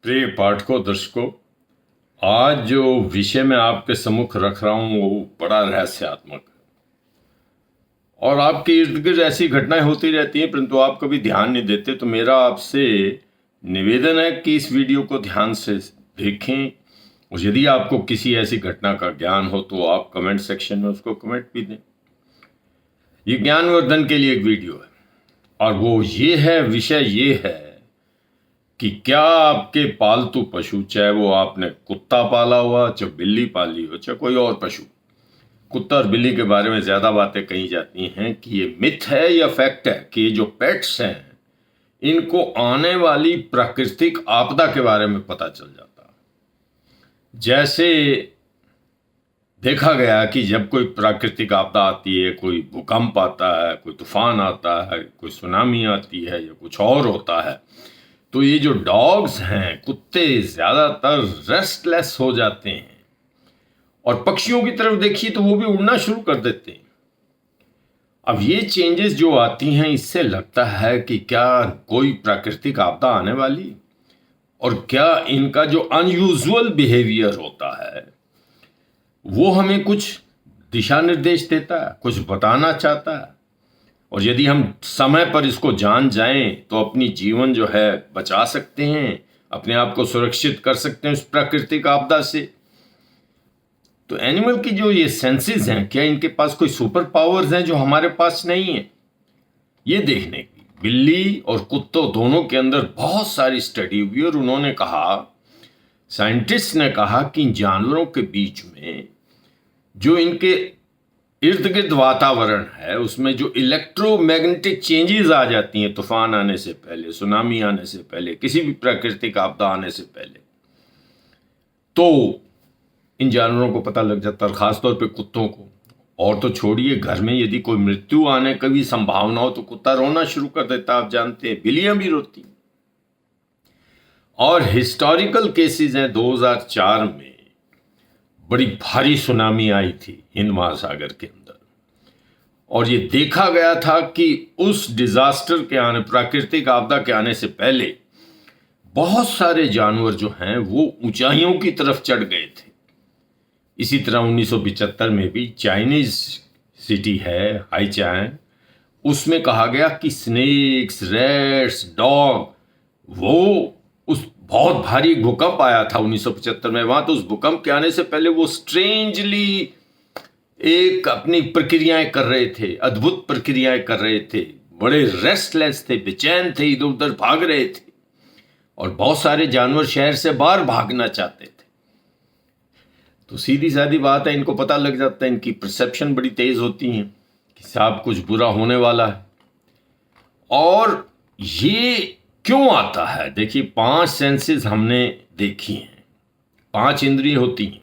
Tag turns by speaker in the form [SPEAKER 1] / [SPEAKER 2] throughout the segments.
[SPEAKER 1] प्रिय पाठकों, दर्शकों, आज जो विषय मैं आपके सम्मुख रख रहा हूं वो बड़ा रहस्यात्मक है और आपके इर्द गिर्द ऐसी घटनाएं होती रहती हैं, परंतु आप कभी ध्यान नहीं देते। तो मेरा आपसे निवेदन है कि इस वीडियो को ध्यान से देखें और यदि आपको किसी ऐसी घटना का ज्ञान हो तो आप कमेंट सेक्शन में उसको कमेंट भी दें। ये ज्ञानवर्धन के लिए एक वीडियो है और वो ये है, विषय ये है कि क्या आपके पालतू पशु, चाहे वो आपने कुत्ता पाला हुआ, चाहे बिल्ली पाली हो, चाहे कोई और पशु, कुत्ता और बिल्ली के बारे में ज्यादा बातें कही जाती हैं कि ये मिथ है या फैक्ट है कि ये जो पेट्स हैं इनको आने वाली प्राकृतिक आपदा के बारे में पता चल जाता। जैसे देखा गया कि जब कोई प्राकृतिक आपदा आती है, कोई भूकंप आता है, कोई तूफान आता है, कोई सुनामी आती है या कुछ और होता है, तो ये जो डॉग्स हैं, कुत्ते, ज्यादातर रेस्टलेस हो जाते हैं और पक्षियों की तरफ देखिए तो वो भी उड़ना शुरू कर देते हैं। अब ये चेंजेस जो आती हैं, इससे लगता है कि क्या कोई प्राकृतिक आपदा आने वाली, और क्या इनका जो अनयूजुअल बिहेवियर होता है वो हमें कुछ दिशा निर्देश देता है, कुछ बताना चाहता है। और यदि हम समय पर इसको जान जाएं तो अपनी जीवन जो है बचा सकते हैं, अपने आप को सुरक्षित कर सकते हैं उस प्राकृतिक आपदा से। तो एनिमल की जो ये सेंसेस हैं, क्या इनके पास कोई सुपर पावर्स हैं जो हमारे पास नहीं है? ये देखने की बिल्ली और कुत्तों दोनों के अंदर बहुत सारी स्टडी हुई और उन्होंने कहा, साइंटिस्ट ने कहा कि इन जानवरों के बीच में जो इनके इर्द गिर्द वातावरण है उसमें जो इलेक्ट्रोमैग्नेटिक चेंजेस आ जाती हैं तूफान आने से पहले, सुनामी आने से पहले, किसी भी प्राकृतिक आपदा आने से पहले, तो इन जानवरों को पता लग जाता है। और खासतौर पे कुत्तों को, और तो छोड़िए, घर में यदि कोई मृत्यु आने की भी संभावना हो तो कुत्ता रोना शुरू कर देता, आप जानते हैं, बिल्लियां भी रोती। और हिस्टोरिकल केसेस हैं, 2004 में बड़ी भारी सुनामी आई थी हिंद महासागर के अंदर और ये देखा गया था कि उस डिजास्टर के आने, प्राकृतिक आपदा के आने से पहले बहुत सारे जानवर जो हैं वो ऊंचाइयों की तरफ चढ़ गए थे। इसी तरह 1975 में भी चाइनीज सिटी है हाईचैन, उसमें कहा गया कि स्नेक्स, रैट्स, डॉग, वो उस बहुत भारी भूकंप आया था 1975 में वहां, तो उस भूकंप के आने से पहले वो स्ट्रेंजली एक अपनी प्रक्रियाएं कर रहे थे, अद्भुत प्रक्रियाएं कर रहे थे, बड़े रेस्टलेस थे, बेचैन थे, इधर उधर भाग रहे थे और बहुत सारे जानवर शहर से बाहर भागना चाहते थे। तो सीधी सादी बात है, इनको पता लग जाता है, इनकी परसेप्शन बड़ी तेज होती है कि साहब कुछ बुरा होने वाला है। और ये क्यों आता है? देखिए, 5 सेंसेस हमने देखी हैं, 5 इंद्रिय होती हैं।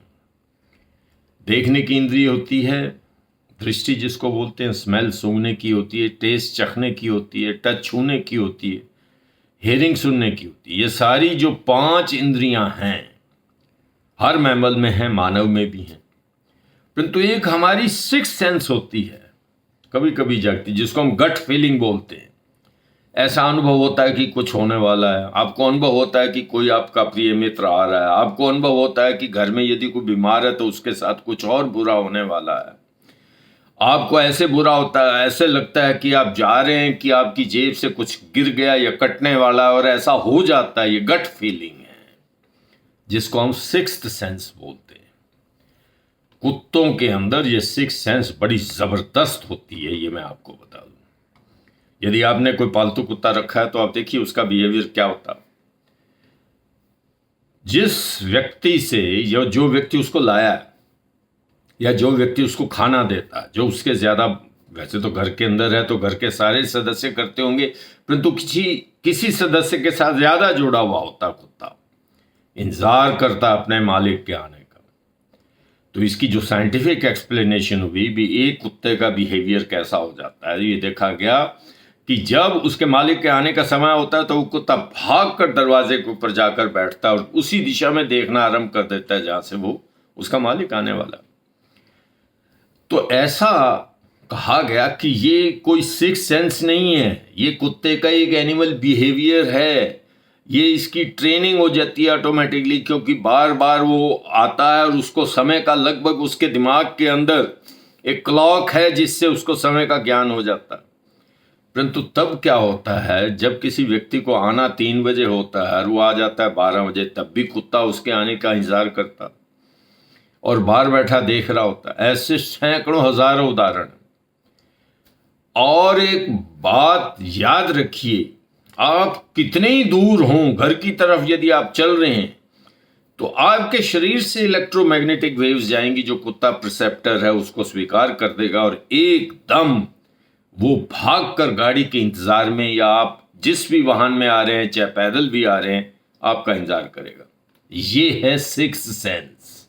[SPEAKER 1] देखने की इंद्रिय होती है, दृष्टि जिसको बोलते हैं, स्मेल सूंघने की होती है, टेस्ट चखने की होती है, टच छूने की होती है, हियरिंग सुनने की होती है। ये सारी जो 5 इंद्रियां हैं हर मैमल में है, मानव में भी है, परंतु एक हमारी 6th सेंस होती है, कभी कभी जागती, जिसको हम गट फीलिंग बोलते हैं। ऐसा अनुभव होता है कि कुछ होने वाला है, आपको अनुभव होता है कि कोई आपका प्रिय मित्र आ रहा है, आपको अनुभव होता है कि घर में यदि कोई बीमार है तो उसके साथ कुछ और बुरा होने वाला है, आपको ऐसे बुरा होता है, ऐसे लगता है कि आप जा रहे हैं कि आपकी जेब से कुछ गिर गया या कटने वाला है, और ऐसा हो जाता है। ये गट फीलिंग है जिसको हम 6th सेंस बोलते हैं। कुत्तों के अंदर ये 6th सेंस बड़ी जबरदस्त होती है, ये मैं आपको बता दूं। यदि आपने कोई पालतू कुत्ता रखा है तो आप देखिए उसका बिहेवियर क्या होता है। जिस व्यक्ति से, या जो व्यक्ति उसको लाया है या जो व्यक्ति उसको खाना देता है, जो उसके ज्यादा, वैसे तो घर के अंदर है तो घर के सारे सदस्य करते होंगे, परंतु किसी सदस्य के साथ ज्यादा जुड़ा हुआ होता कुत्ता, इंतजार करता अपने मालिक के आने का। तो इसकी जो साइंटिफिक एक्सप्लेनेशन हुई भी, एक कुत्ते का बिहेवियर कैसा हो जाता है, ये देखा गया कि जब उसके मालिक के आने का समय होता है तो वो कुत्ता भागकर दरवाजे के ऊपर जाकर बैठता है और उसी दिशा में देखना आरंभ कर देता है जहां से वो उसका मालिक आने वाला। तो ऐसा कहा गया कि ये कोई 6th सेंस नहीं है, ये कुत्ते का एक एनिमल बिहेवियर है। ये इसकी ट्रेनिंग हो जाती है ऑटोमेटिकली, क्योंकि बार बार वो आता है और उसको समय का लगभग उसके दिमाग के अंदर एक क्लॉक है जिससे उसको समय का ज्ञान हो जाता है। परंतु तब क्या होता है, जब किसी व्यक्ति को आना 3 बजे होता है और वो आ जाता है 12 बजे, तब भी कुत्ता उसके आने का इंतजार करता और बाहर बैठा देख रहा होता है। ऐसे सैकड़ों हजारों उदाहरण। और एक बात याद रखिए, आप कितने ही दूर हों घर की तरफ यदि आप चल रहे हैं तो आपके शरीर से इलेक्ट्रोमैग्नेटिक वेव्स जाएंगी, जो कुत्ता परसेप्टर है उसको स्वीकार कर देगा और एकदम वो भागकर गाड़ी के इंतजार में, या आप जिस भी वाहन में आ रहे हैं, चाहे पैदल भी आ रहे हैं, आपका इंतजार करेगा। ये है सिक्स्थ सेंस।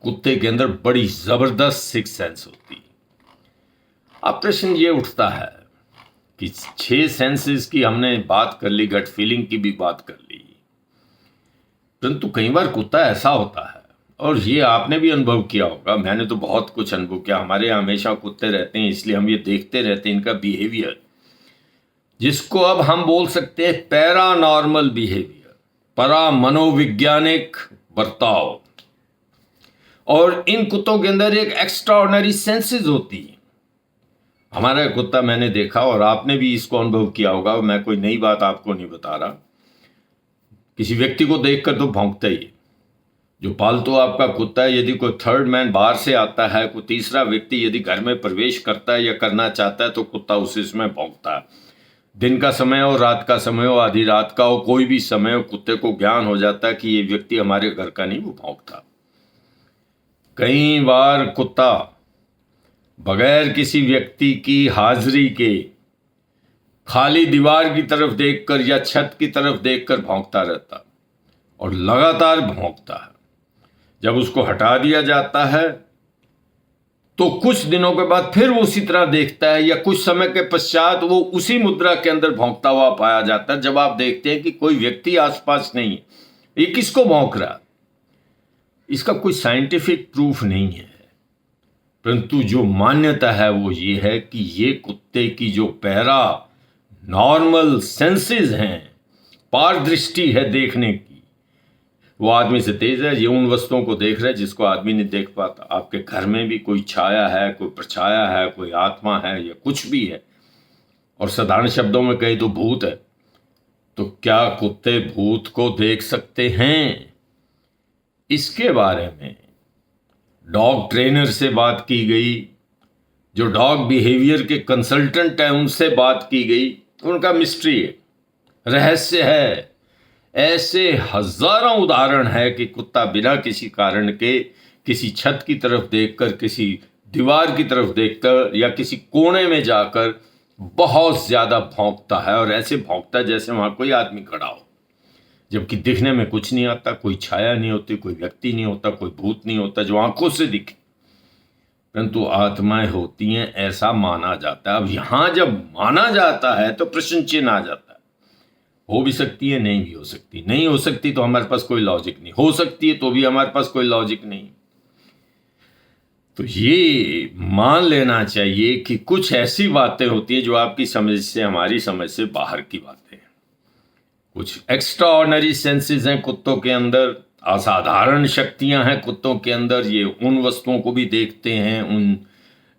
[SPEAKER 1] कुत्ते के अंदर बड़ी जबरदस्त सिक्स्थ सेंस होती है। अब प्रश्न ये उठता है कि 6 सेंसेस की हमने बात कर ली, गट फीलिंग की भी बात कर ली, परंतु कई बार कुत्ता ऐसा होता है, और ये आपने भी अनुभव किया होगा, मैंने तो बहुत कुछ अनुभव किया। हमारे यहाँ हमेशा कुत्ते रहते हैं, इसलिए हम ये देखते रहते हैं इनका बिहेवियर, जिसको अब हम बोल सकते हैं पैरानॉर्मल बिहेवियर, परा मनोवैज्ञानिक बर्ताव। और इन कुत्तों के अंदर एक एक्स्ट्राऑर्डिनरी सेंसेस होती है। हमारा कुत्ता मैंने देखा, और आपने भी इसको अनुभव किया होगा, मैं कोई नई बात आपको नहीं बता रहा। किसी व्यक्ति को देखकर तो भौंकता ही है। जो पालतू आपका कुत्ता है, यदि कोई थर्ड मैन बाहर से आता है, कोई तीसरा व्यक्ति यदि घर में प्रवेश करता है या करना चाहता है, तो कुत्ता उसी समय भौंकता है। दिन का समय हो, रात का समय हो, आधी रात का हो, कोई भी समय हो, कुत्ते को ज्ञान हो जाता है कि ये व्यक्ति हमारे घर का नहीं, वो भौंकता। कई बार कुत्ता बगैर किसी व्यक्ति की हाजिरी के खाली दीवार की तरफ देखकर या छत की तरफ देखकर भौंकता रहता और लगातार भौंकता है। जब उसको हटा दिया जाता है तो कुछ दिनों के बाद फिर वो उसी तरह देखता है, या कुछ समय के पश्चात वो उसी मुद्रा के अंदर भौंकता हुआ पाया जाता है। जब आप देखते हैं कि कोई व्यक्ति आसपास नहीं है, ये किसको भौंक रहा, इसका कोई साइंटिफिक प्रूफ नहीं है, परंतु जो मान्यता है वो ये है कि ये कुत्ते की जो पैरा नॉर्मल सेंसेस हैं, पारदृष्टि है देखने की, वो आदमी से तेज है। ये उन वस्तुओं को देख रहा है जिसको आदमी नहीं देख पाता। आपके घर में भी कोई छाया है, कोई परछाया है, कोई आत्मा है, या कुछ भी है, और साधारण शब्दों में कहे तो भूत है, तो क्या कुत्ते भूत को देख सकते हैं? इसके बारे में डॉग ट्रेनर से बात की गई, जो डॉग बिहेवियर के कंसल्टेंट हैं उनसे बात की गई। उनका मिस्ट्री है, रहस्य है। ऐसे हजारों उदाहरण है कि कुत्ता बिना किसी कारण के किसी छत की तरफ देखकर, किसी दीवार की तरफ देखकर, या किसी कोने में जाकर बहुत ज्यादा भौंकता है, और ऐसे भौंकता जैसे वहां कोई आदमी खड़ा हो, जबकि दिखने में कुछ नहीं आता, कोई छाया नहीं होती, कोई व्यक्ति नहीं होता, कोई भूत नहीं होता जो आंखों से दिखे, परंतु आत्माएं होती हैं, ऐसा माना जाता है। अब यहां जब माना जाता है तो प्रश्न चिन्ह आ जाता है। हो भी सकती है, नहीं भी हो सकती। नहीं हो सकती तो हमारे पास कोई लॉजिक नहीं, हो सकती है तो भी हमारे पास कोई लॉजिक नहीं। तो ये मान लेना चाहिए कि कुछ ऐसी बातें होती हैं जो आपकी समझ से, हमारी समझ से बाहर की बातें हैं। कुछ एक्स्ट्रा ऑर्डिनरी सेंसेस हैं कुत्तों के अंदर, असाधारण शक्तियां हैं कुत्तों के अंदर। ये उन वस्तुओं को भी देखते हैं, उन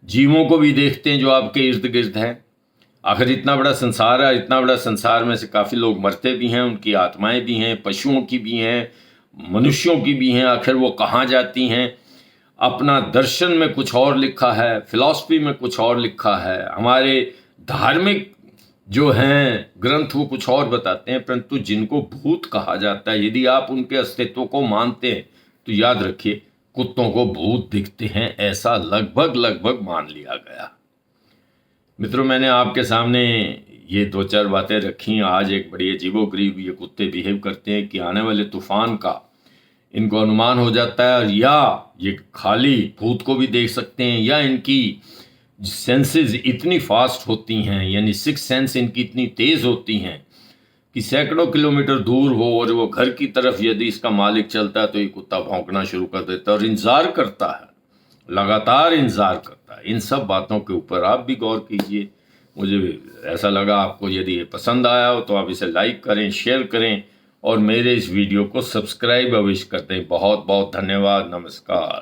[SPEAKER 1] जीवों को भी देखते हैं जो आपके इर्द गिर्द हैं। आखिर इतना बड़ा संसार है, इतना बड़ा संसार में से काफ़ी लोग मरते भी हैं, उनकी आत्माएं भी हैं, पशुओं की भी हैं, मनुष्यों की भी हैं। आखिर वो कहाँ जाती हैं? अपना दर्शन में कुछ और लिखा है, फिलॉसफी में कुछ और लिखा है, हमारे धार्मिक जो हैं ग्रंथ वो कुछ और बताते हैं। परंतु जिनको भूत कहा जाता है, यदि आप उनके अस्तित्व को मानते हैं तो याद रखिए कुत्तों को भूत दिखते हैं, ऐसा लगभग मान लिया गया। मित्रों, मैंने आपके सामने ये 2-4 बातें रखी। आज एक बड़ी अजीबोगरीब ये कुत्ते बिहेव करते हैं कि आने वाले तूफान का इनको अनुमान हो जाता है, और या ये खाली भूत को भी देख सकते हैं, या इनकी सेंसेस इतनी फास्ट होती हैं, यानी 6 सेंस इनकी इतनी तेज होती हैं कि सैकड़ों किलोमीटर दूर हो और वो घर की तरफ यदि इसका मालिक चलता है तो ये कुत्ता भौंकना शुरू कर देता है और इंतजार करता है, लगातार इंतजार करता है। इन सब बातों के ऊपर आप भी गौर कीजिए। मुझे ऐसा लगा आपको यदि ये पसंद आया हो तो आप इसे लाइक करें, शेयर करें, और मेरे इस वीडियो को सब्सक्राइब अवश्य कर दें। बहुत बहुत धन्यवाद। नमस्कार।